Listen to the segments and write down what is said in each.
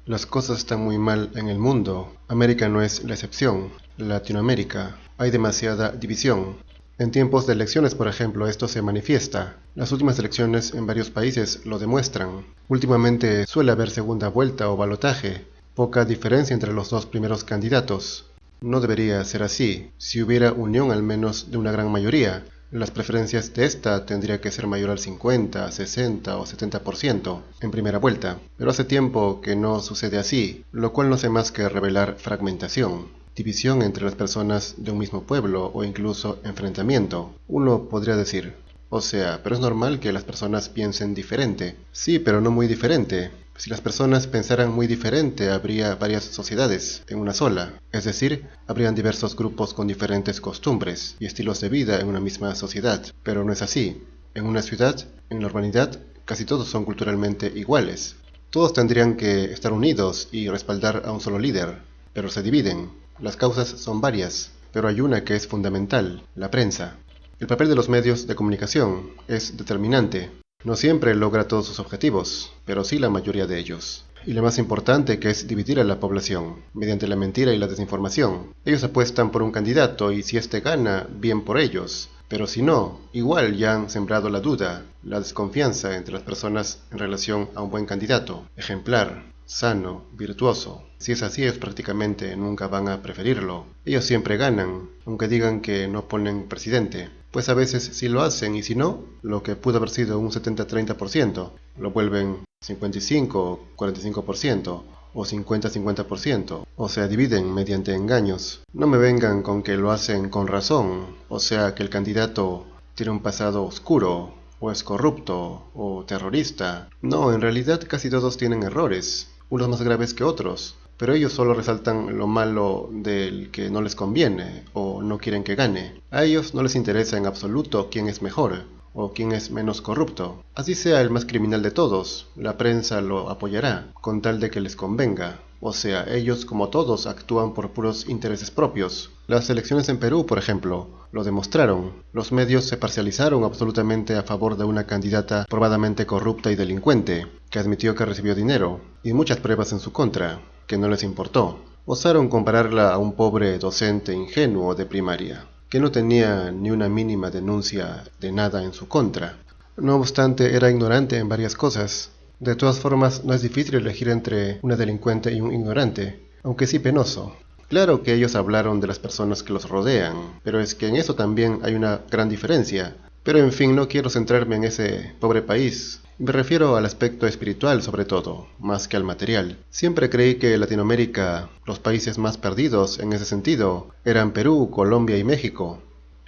Las cosas están muy mal en el mundo. América no es la excepción. Latinoamérica. Hay demasiada división. En tiempos de elecciones, por ejemplo, esto se manifiesta. Las últimas elecciones en varios países lo demuestran. Últimamente suele haber segunda vuelta o balotaje. Poca diferencia entre los dos primeros candidatos. No debería ser así. Si hubiera unión al menos de una gran mayoría, las preferencias de esta tendría que ser mayor al 50, 60 o 70% en primera vuelta, pero hace tiempo que no sucede así, lo cual no hace más que revelar fragmentación, división entre las personas de un mismo pueblo o incluso enfrentamiento. Uno podría decir, pero es normal que las personas piensen diferente. Sí, pero no muy diferente. Si las personas pensaran muy diferente, habría varias sociedades en una sola. Es decir, habrían diversos grupos con diferentes costumbres y estilos de vida en una misma sociedad. Pero no es así. En una ciudad, en la urbanidad, casi todos son culturalmente iguales. Todos tendrían que estar unidos y respaldar a un solo líder, pero se dividen. Las causas son varias, pero hay una que es fundamental, la prensa. El papel de los medios de comunicación es determinante. No siempre logra todos sus objetivos, pero sí la mayoría de ellos. Y lo más importante, que es dividir a la población, mediante la mentira y la desinformación. Ellos apuestan por un candidato y si éste gana, bien por ellos. Pero si no, igual ya han sembrado la duda, la desconfianza entre las personas en relación a un buen candidato, ejemplar, sano, virtuoso. Si es así, ellos prácticamente nunca van a preferirlo. Ellos siempre ganan, aunque digan que no ponen presidente. Pues a veces sí lo hacen y si no, lo que pudo haber sido un 70-30%, lo vuelven 55-45% o 50-50%, o sea, dividen mediante engaños. No me vengan con que lo hacen con razón, o sea, que el candidato tiene un pasado oscuro, o es corrupto, o terrorista. No, en realidad casi todos tienen errores, unos más graves que otros, pero ellos solo resaltan lo malo del que no les conviene o no quieren que gane. A ellos no les interesa en absoluto quién es mejor o quién es menos corrupto. Así sea el más criminal de todos, la prensa lo apoyará, con tal de que les convenga. O sea, ellos como todos actúan por puros intereses propios. Las elecciones en Perú, por ejemplo, lo demostraron. Los medios se parcializaron absolutamente a favor de una candidata probadamente corrupta y delincuente, que admitió que recibió dinero, y muchas pruebas en su contra, que no les importó. Osaron compararla a un pobre docente ingenuo de primaria, que no tenía ni una mínima denuncia de nada en su contra. No obstante, era ignorante en varias cosas. De todas formas, no es difícil elegir entre una delincuente y un ignorante, aunque sí penoso. Claro que ellos hablaron de las personas que los rodean, pero es que en eso también hay una gran diferencia. Pero en fin, no quiero centrarme en ese pobre país. Me refiero al aspecto espiritual sobre todo, más que al material. Siempre creí que Latinoamérica, los países más perdidos en ese sentido, eran Perú, Colombia y México.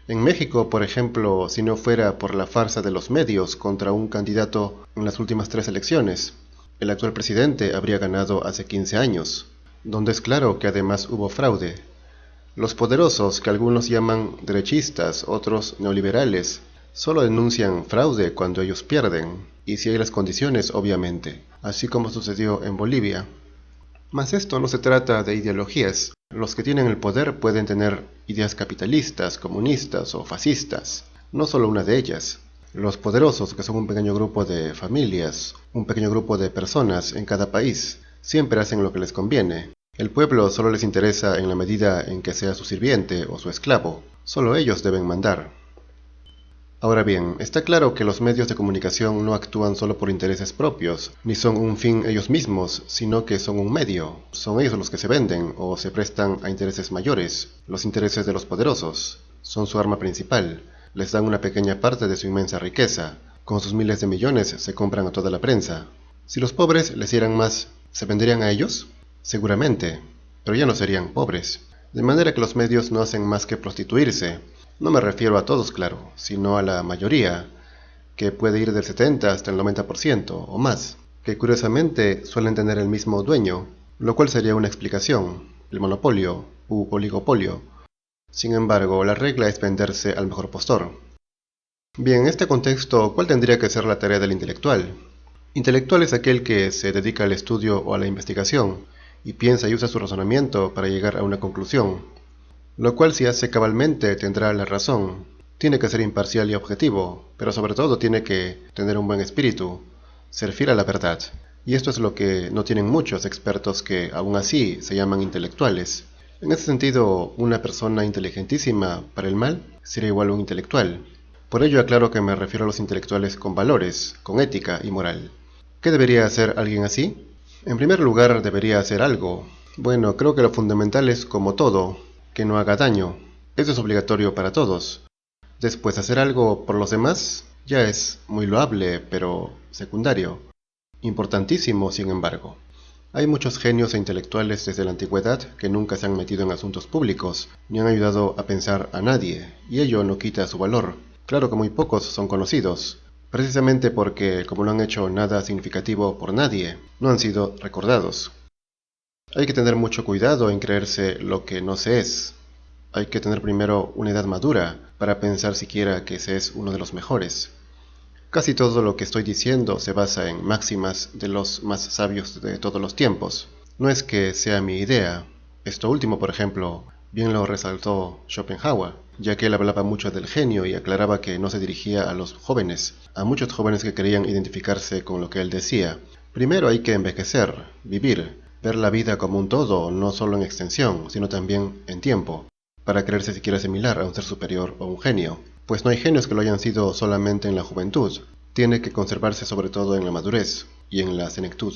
En México, por ejemplo, si no fuera por la farsa de los medios contra un candidato en las últimas 3 elecciones, el actual presidente habría ganado hace 15 años, donde es claro que además hubo fraude. Los poderosos, que algunos llaman derechistas, otros neoliberales, solo denuncian fraude cuando ellos pierden, y si hay las condiciones, obviamente, así como sucedió en Bolivia. Mas esto no se trata de ideologías. Los que tienen el poder pueden tener ideas capitalistas, comunistas o fascistas, no solo una de ellas. Los poderosos, que son un pequeño grupo de familias, un pequeño grupo de personas en cada país, siempre hacen lo que les conviene. El pueblo solo les interesa en la medida en que sea su sirviente o su esclavo. Solo ellos deben mandar. Ahora bien, está claro que los medios de comunicación no actúan solo por intereses propios, ni son un fin ellos mismos, sino que son un medio. Son ellos los que se venden o se prestan a intereses mayores, los intereses de los poderosos. Son su arma principal, les dan una pequeña parte de su inmensa riqueza. Con sus miles de millones se compran a toda la prensa. Si los pobres les dieran más, ¿se venderían a ellos? Seguramente, pero ya no serían pobres. De manera que los medios no hacen más que prostituirse. No me refiero a todos, claro, sino a la mayoría, que puede ir del 70 hasta el 90% o más, que curiosamente suelen tener el mismo dueño, lo cual sería una explicación, el monopolio u oligopolio. Sin embargo, la regla es venderse al mejor postor. Bien, en este contexto, ¿cuál tendría que ser la tarea del intelectual? Intelectual es aquel que se dedica al estudio o a la investigación, y piensa y usa su razonamiento para llegar a una conclusión. Lo cual si hace cabalmente tendrá la razón. Tiene que ser imparcial y objetivo, pero sobre todo tiene que tener un buen espíritu, ser fiel a la verdad. Y esto es lo que no tienen muchos expertos que aún así se llaman intelectuales. En ese sentido, una persona inteligentísima para el mal sería igual a un intelectual. Por ello aclaro que me refiero a los intelectuales con valores, con ética y moral. ¿Qué debería hacer alguien así? En primer lugar, debería hacer algo. Bueno, creo que lo fundamental es, como todo, que no haga daño. Eso es obligatorio para todos. Después, hacer algo por los demás ya es muy loable, pero secundario. Importantísimo, sin embargo. Hay muchos genios e intelectuales desde la antigüedad que nunca se han metido en asuntos públicos, ni han ayudado a pensar a nadie, y ello no quita su valor. Claro que muy pocos son conocidos, precisamente porque, como no han hecho nada significativo por nadie, no han sido recordados. Hay que tener mucho cuidado en creerse lo que no se es. Hay que tener primero una edad madura para pensar siquiera que se es uno de los mejores. Casi todo lo que estoy diciendo se basa en máximas de los más sabios de todos los tiempos. No es que sea mi idea. Esto último, por ejemplo, bien lo resaltó Schopenhauer, ya que él hablaba mucho del genio y aclaraba que no se dirigía a los jóvenes, a muchos jóvenes que querían identificarse con lo que él decía. Primero hay que envejecer, vivir, ver la vida como un todo, no solo en extensión, sino también en tiempo, para creerse siquiera similar a un ser superior o un genio. Pues no hay genios que lo hayan sido solamente en la juventud, tiene que conservarse sobre todo en la madurez y en la senectud.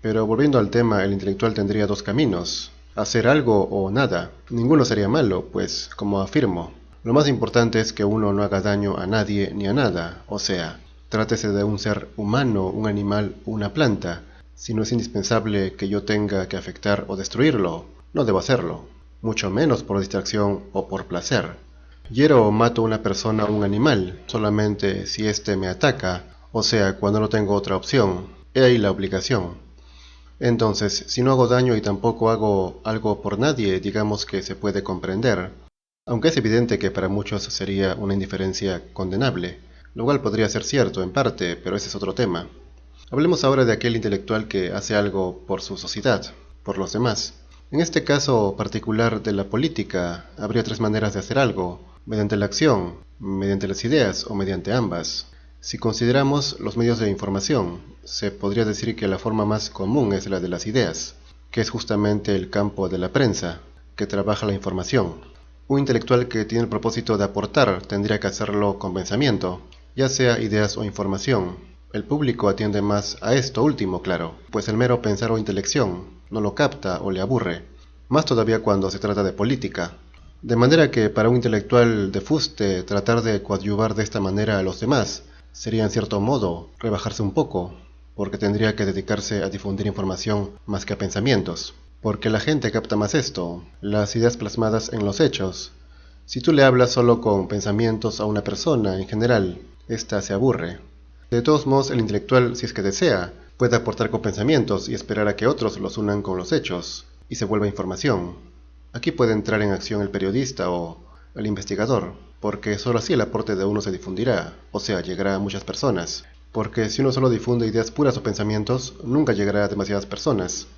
Pero volviendo al tema, el intelectual tendría dos caminos, hacer algo o nada. Ninguno sería malo, pues, como afirmo, lo más importante es que uno no haga daño a nadie ni a nada, o sea, trátese de un ser humano, un animal o una planta. Si no es indispensable que yo tenga que afectar o destruirlo, no debo hacerlo, mucho menos por distracción o por placer. Hiero o mato a una persona o un animal, solamente si éste me ataca, o sea, cuando no tengo otra opción. He ahí la obligación. Entonces, si no hago daño y tampoco hago algo por nadie, digamos que se puede comprender. Aunque es evidente que para muchos sería una indiferencia condenable, lo cual podría ser cierto en parte, pero ese es otro tema. Hablemos ahora de aquel intelectual que hace algo por su sociedad, por los demás. En este caso particular de la política, habría tres maneras de hacer algo: mediante la acción, mediante las ideas o mediante ambas. Si consideramos los medios de información, se podría decir que la forma más común es la de las ideas, que es justamente el campo de la prensa, que trabaja la información. Un intelectual que tiene el propósito de aportar tendría que hacerlo con pensamiento, ya sea ideas o información. El público atiende más a esto último, claro, pues el mero pensar o intelección no lo capta o le aburre, más todavía cuando se trata de política. De manera que para un intelectual de fuste tratar de coadyuvar de esta manera a los demás sería en cierto modo rebajarse un poco, porque tendría que dedicarse a difundir información más que a pensamientos, porque la gente capta más esto, las ideas plasmadas en los hechos. Si tú le hablas solo con pensamientos a una persona en general, ésta se aburre. De todos modos, el intelectual, si es que desea, puede aportar con pensamientos y esperar a que otros los unan con los hechos, y se vuelva información. Aquí puede entrar en acción el periodista o el investigador, porque solo así el aporte de uno se difundirá, o sea, llegará a muchas personas. Porque si uno solo difunde ideas puras o pensamientos, nunca llegará a demasiadas personas.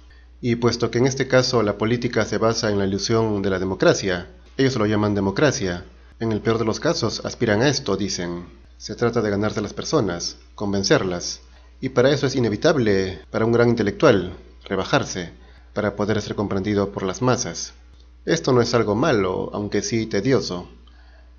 Y puesto que en este caso la política se basa en la ilusión de la democracia, ellos lo llaman democracia. En el peor de los casos aspiran a esto, dicen. Se trata de ganarse a las personas, convencerlas, y para eso es inevitable para un gran intelectual rebajarse, para poder ser comprendido por las masas. Esto no es algo malo, aunque sí tedioso.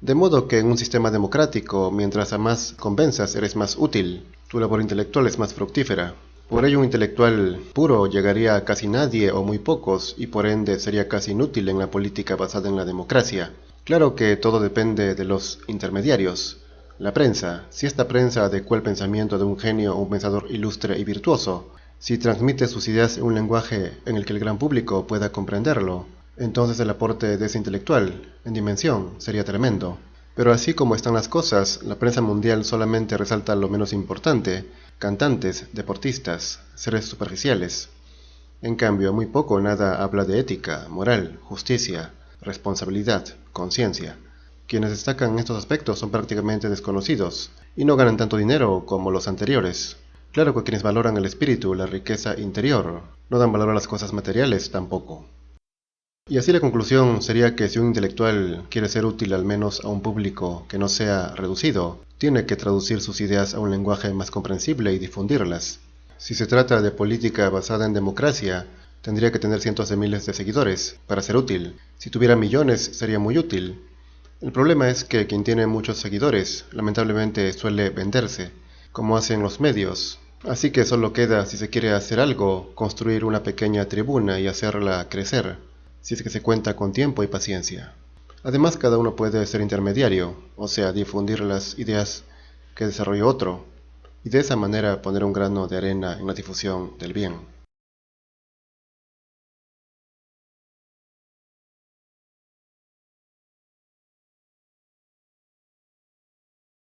De modo que en un sistema democrático, mientras a más convenzas, eres más útil, tu labor intelectual es más fructífera. Por ello un intelectual puro llegaría a casi nadie o muy pocos, y por ende sería casi inútil en la política basada en la democracia. Claro que todo depende de los intermediarios. La prensa, si esta prensa adecua el pensamiento de un genio o un pensador ilustre y virtuoso, si transmite sus ideas en un lenguaje en el que el gran público pueda comprenderlo, entonces el aporte de ese intelectual, en dimensión, sería tremendo. Pero así como están las cosas, la prensa mundial solamente resalta lo menos importante: cantantes, deportistas, seres superficiales. En cambio, muy poco o nada habla de ética, moral, justicia, responsabilidad, conciencia. Quienes destacan en estos aspectos son prácticamente desconocidos, y no ganan tanto dinero como los anteriores. Claro que quienes valoran el espíritu, la riqueza interior, no dan valor a las cosas materiales tampoco. Y así la conclusión sería que si un intelectual quiere ser útil al menos a un público que no sea reducido, tiene que traducir sus ideas a un lenguaje más comprensible y difundirlas. Si se trata de política basada en democracia, tendría que tener cientos de miles de seguidores para ser útil. Si tuviera millones, sería muy útil. El problema es que quien tiene muchos seguidores, lamentablemente suele venderse, como hacen los medios. Así que solo queda, si se quiere hacer algo, construir una pequeña tribuna y hacerla crecer, si es que se cuenta con tiempo y paciencia. Además, cada uno puede ser intermediario, o sea, difundir las ideas que desarrolló otro, y de esa manera poner un grano de arena en la difusión del bien.